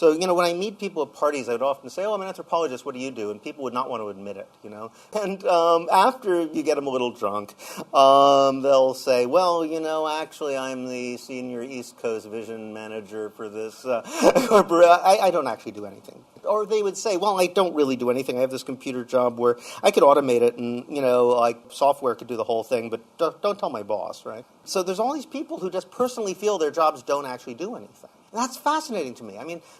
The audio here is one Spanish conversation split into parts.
So, when I meet people at parties, I would often say, I'm an anthropologist, what do you do? And people would not want to admit it, And after you get them a little drunk, they'll say, well, actually I'm the senior East Coast vision manager for this I don't actually do anything. Or they would say, well, I don't really do anything. I have this computer job where I could automate it and, software could do the whole thing, but don't tell my boss, right? So there's all these people who just personally feel their jobs don't actually do anything. That's fascinating to me.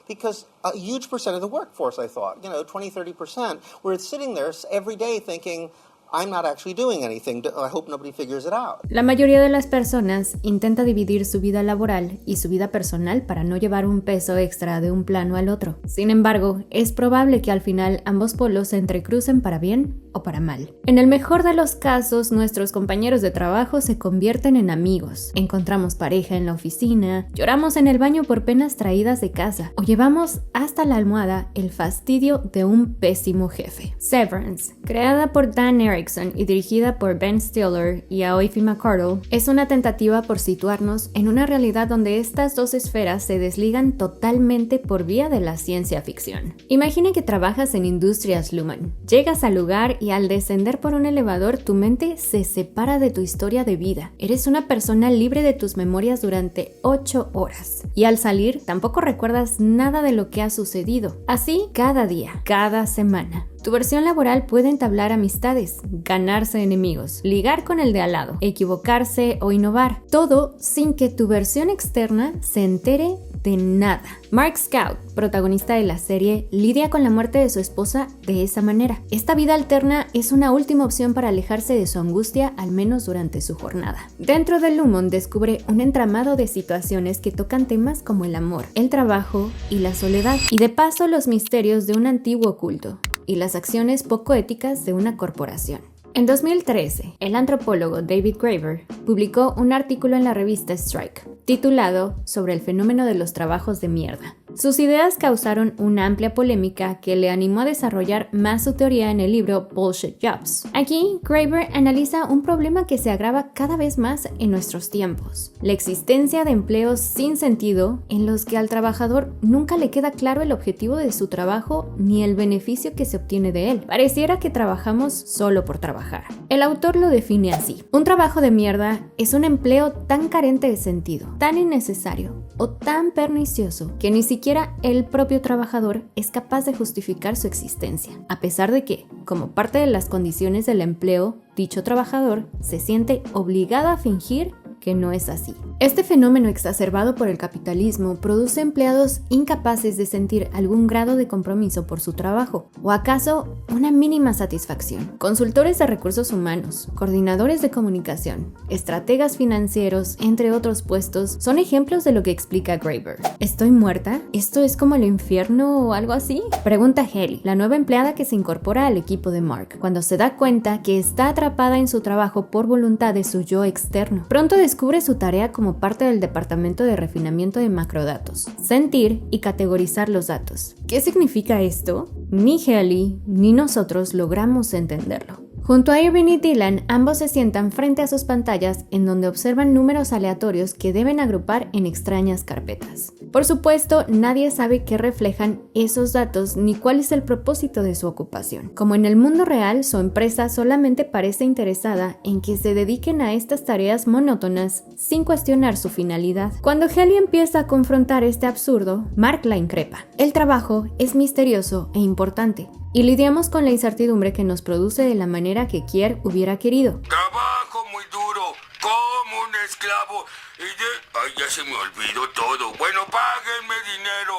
Because a huge percent of the workforce, I thought, 20, 30%, were sitting there every day thinking, I'm not actually doing anything. I hope nobody figures it out. La mayoría de las personas intenta dividir su vida laboral y su vida personal para no llevar un peso extra de un plano al otro. Sin embargo, es probable que al final ambos polos se entrecrucen para bien o para mal. En el mejor de los casos, nuestros compañeros de trabajo se convierten en amigos. Encontramos pareja en la oficina, lloramos en el baño por penas traídas de casa o llevamos hasta la almohada el fastidio de un pésimo jefe. Severance, creada por Dan Erickson y dirigida por Ben Stiller y Aoife McCardle, es una tentativa por situarnos en una realidad donde estas dos esferas se desligan totalmente por vía de la ciencia ficción. Imagina que trabajas en Industrias Lumen. Llegas al lugar y al descender por un elevador tu mente se separa de tu historia de vida. Eres una persona libre de tus memorias durante 8 horas. Y al salir tampoco recuerdas nada de lo que ha sucedido. Así cada día, cada semana. Tu versión laboral puede entablar amistades, ganarse enemigos, ligar con el de al lado, equivocarse o innovar. Todo sin que tu versión externa se entere de nada. Mark Scout, protagonista de la serie, lidia con la muerte de su esposa de esa manera. Esta vida alterna es una última opción para alejarse de su angustia, al menos durante su jornada. Dentro de Lumon descubre un entramado de situaciones que tocan temas como el amor, el trabajo y la soledad, y de paso los misterios de un antiguo culto y las acciones poco éticas de una corporación. En 2013, el antropólogo David Graeber publicó un artículo en la revista Strike, titulado Sobre el fenómeno de los trabajos de mierda. Sus ideas causaron una amplia polémica que le animó a desarrollar más su teoría en el libro Bullshit Jobs. Aquí, Graeber analiza un problema que se agrava cada vez más en nuestros tiempos: la existencia de empleos sin sentido en los que al trabajador nunca le queda claro el objetivo de su trabajo ni el beneficio que se obtiene de él. Pareciera que trabajamos solo por trabajar. El autor lo define así: un trabajo de mierda es un empleo tan carente de sentido, tan innecesario o tan pernicioso que ni siquiera el propio trabajador es capaz de justificar su existencia, a pesar de que, como parte de las condiciones del empleo, dicho trabajador se siente obligado a fingir que no es así. Este fenómeno exacerbado por el capitalismo produce empleados incapaces de sentir algún grado de compromiso por su trabajo, o acaso una mínima satisfacción. Consultores de recursos humanos, coordinadores de comunicación, estrategas financieros, entre otros puestos, son ejemplos de lo que explica Graeber. ¿Estoy muerta? ¿Esto es como el infierno o algo así? Pregunta Helly, la nueva empleada que se incorpora al equipo de Mark, cuando se da cuenta que está atrapada en su trabajo por voluntad de su yo externo. Pronto descubre su tarea como parte del departamento de refinamiento de macrodatos, sentir y categorizar los datos. ¿Qué significa esto? Ni Helly ni nosotros logramos entenderlo. Junto a Irving y Dylan, ambos se sientan frente a sus pantallas en donde observan números aleatorios que deben agrupar en extrañas carpetas. Por supuesto, nadie sabe qué reflejan esos datos ni cuál es el propósito de su ocupación. Como en el mundo real, su empresa solamente parece interesada en que se dediquen a estas tareas monótonas sin cuestionar su finalidad. Cuando Helly empieza a confrontar este absurdo, Mark la increpa. El trabajo es misterioso e importante, y lidiamos con la incertidumbre que nos produce de la manera que Kier hubiera querido. Trabajo muy duro, como un esclavo, Ay, ya se me olvidó todo. Bueno, páguenme dinero.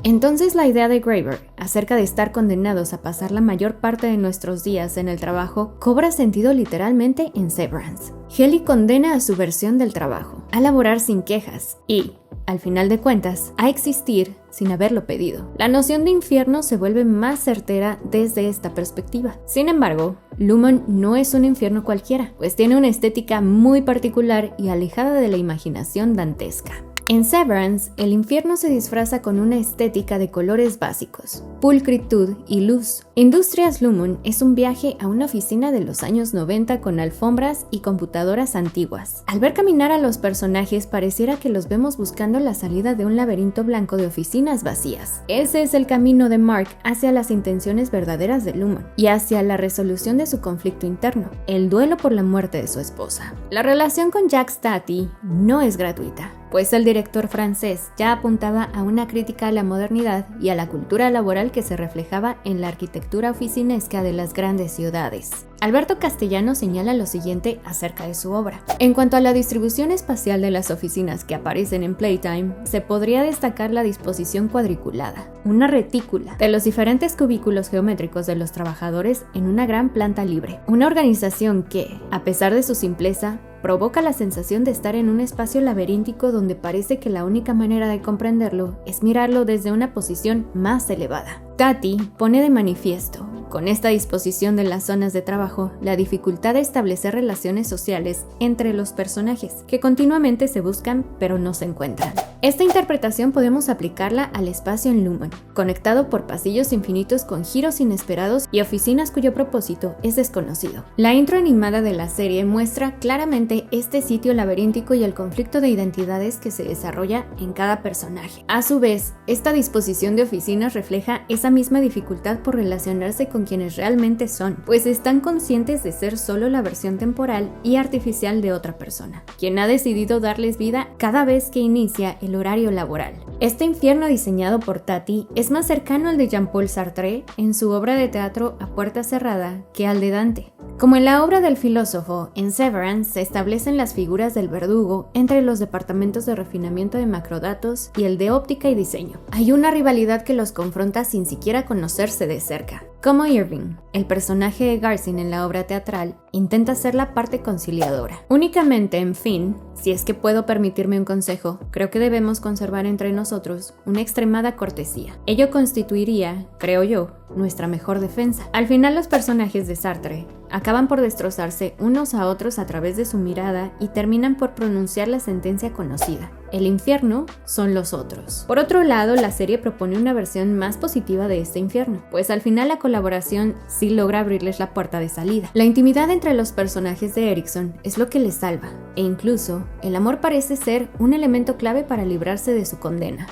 Entonces la idea de Graeber acerca de estar condenados a pasar la mayor parte de nuestros días en el trabajo cobra sentido literalmente en Severance. Helly condena a su versión del trabajo, a laborar sin quejas y, al final de cuentas, a existir sin haberlo pedido. La noción de infierno se vuelve más certera desde esta perspectiva. Sin embargo, Lumon no es un infierno cualquiera, pues tiene una estética muy particular y alejada de la imaginación dantesca. En Severance, el infierno se disfraza con una estética de colores básicos, pulcritud y luz. Industrias Lumon es un viaje a una oficina de los años 90 con alfombras y computadoras antiguas. Al ver caminar a los personajes pareciera que los vemos buscando la salida de un laberinto blanco de oficinas vacías. Ese es el camino de Mark hacia las intenciones verdaderas de Lumon y hacia la resolución de su conflicto interno, el duelo por la muerte de su esposa. La relación con Jacques Tati no es gratuita, pues el director francés ya apuntaba a una crítica a la modernidad y a la cultura laboral que se reflejaba en la arquitectura oficinesca de las grandes ciudades. Alberto Castellano señala lo siguiente acerca de su obra. En cuanto a la distribución espacial de las oficinas que aparecen en Playtime, se podría destacar la disposición cuadriculada, una retícula de los diferentes cubículos geométricos de los trabajadores en una gran planta libre. Una organización que, a pesar de su simpleza, provoca la sensación de estar en un espacio laberíntico donde parece que la única manera de comprenderlo es mirarlo desde una posición más elevada. Tati pone de manifiesto, con esta disposición de las zonas de trabajo, la dificultad de establecer relaciones sociales entre los personajes, que continuamente se buscan pero no se encuentran. Esta interpretación podemos aplicarla al espacio en Lumon, conectado por pasillos infinitos con giros inesperados y oficinas cuyo propósito es desconocido. La intro animada de la serie muestra claramente este sitio laberíntico y el conflicto de identidades que se desarrolla en cada personaje. A su vez, esta disposición de oficinas refleja esa misma dificultad por relacionarse con quienes realmente son, pues están conscientes de ser solo la versión temporal y artificial de otra persona, quien ha decidido darles vida cada vez que inicia el horario laboral. Este infierno diseñado por Tati es más cercano al de Jean-Paul Sartre en su obra de teatro A Puerta Cerrada que al de Dante. Como en la obra del filósofo, en Severance se establecen las figuras del verdugo entre los departamentos de refinamiento de macrodatos y el de óptica y diseño. Hay una rivalidad que los confronta sin siquiera conocerse de cerca. Como Irving, el personaje de Garcin en la obra teatral, intenta ser la parte conciliadora. Únicamente, en fin, si es que puedo permitirme un consejo, creo que debemos conservar entre nosotros una extremada cortesía. Ello constituiría, creo yo, nuestra mejor defensa. Al final los personajes de Sartre acaban por destrozarse unos a otros a través de su mirada y terminan por pronunciar la sentencia conocida: el infierno son los otros. Por otro lado, la serie propone una versión más positiva de este infierno, pues al final la colaboración sí logra abrirles la puerta de salida. La intimidad entre los personajes de Erickson es lo que les salva, e incluso el amor parece ser un elemento clave para librarse de su condena.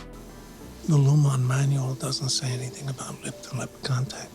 The Lumon manual doesn't say anything about lip-to-lip contact.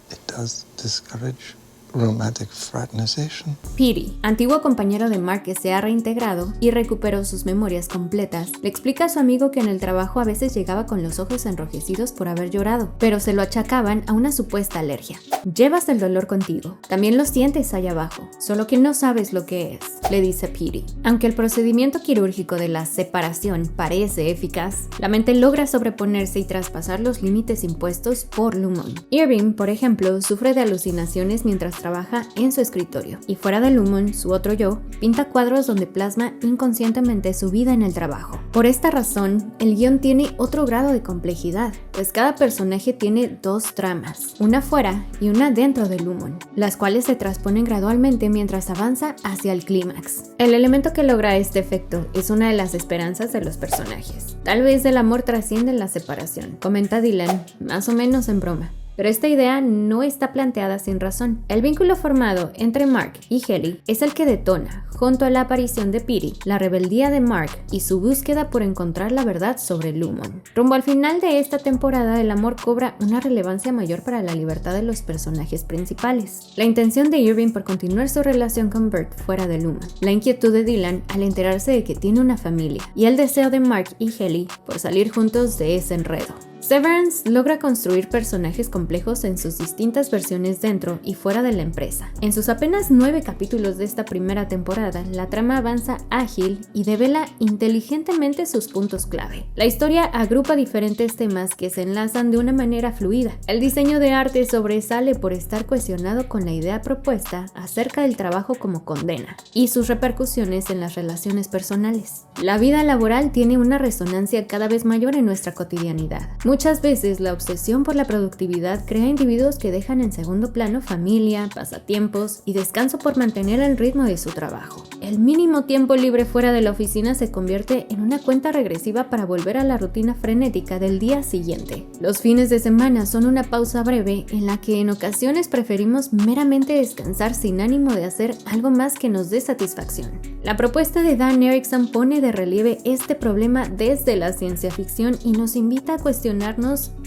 It does discourage romantic fraternization. Petey, antiguo compañero de Mark que se ha reintegrado y recuperó sus memorias completas, le explica a su amigo que en el trabajo a veces llegaba con los ojos enrojecidos por haber llorado, pero se lo achacaban a una supuesta alergia. Llevas el dolor contigo, también lo sientes allá abajo, solo que no sabes lo que es, le dice Petey. Aunque el procedimiento quirúrgico de la separación parece eficaz, la mente logra sobreponerse y traspasar los límites impuestos por Lumon. Irving, por ejemplo, sufre de alucinaciones mientras trabaja en su escritorio, y fuera de Lumon, su otro yo pinta cuadros donde plasma inconscientemente su vida en el trabajo. Por esta razón, el guión tiene otro grado de complejidad, pues cada personaje tiene dos tramas, una fuera y una dentro de Lumon, las cuales se transponen gradualmente mientras avanza hacia el clímax. El elemento que logra este efecto es una de las esperanzas de los personajes. Tal vez el amor trasciende la separación, comenta Dylan, más o menos en broma. Pero esta idea no está planteada sin razón. El vínculo formado entre Mark y Helly es el que detona, junto a la aparición de Petey, la rebeldía de Mark y su búsqueda por encontrar la verdad sobre Lumon. Rumbo al final de esta temporada, el amor cobra una relevancia mayor para la libertad de los personajes principales. La intención de Irving por continuar su relación con Bert fuera de Lumon, la inquietud de Dylan al enterarse de que tiene una familia, y el deseo de Mark y Helly por salir juntos de ese enredo. Severance logra construir personajes complejos en sus distintas versiones dentro y fuera de la empresa. En sus apenas 9 capítulos de esta primera temporada, la trama avanza ágil y devela inteligentemente sus puntos clave. La historia agrupa diferentes temas que se enlazan de una manera fluida. El diseño de arte sobresale por estar cohesionado con la idea propuesta acerca del trabajo como condena y sus repercusiones en las relaciones personales. La vida laboral tiene una resonancia cada vez mayor en nuestra cotidianidad. Muchas veces la obsesión por la productividad crea individuos que dejan en segundo plano familia, pasatiempos y descanso por mantener el ritmo de su trabajo. El mínimo tiempo libre fuera de la oficina se convierte en una cuenta regresiva para volver a la rutina frenética del día siguiente. Los fines de semana son una pausa breve en la que en ocasiones preferimos meramente descansar sin ánimo de hacer algo más que nos dé satisfacción. La propuesta de Dan Erickson pone de relieve este problema desde la ciencia ficción y nos invita a cuestionarnos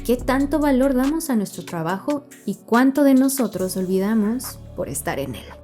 qué tanto valor damos a nuestro trabajo y cuánto de nosotros olvidamos por estar en él.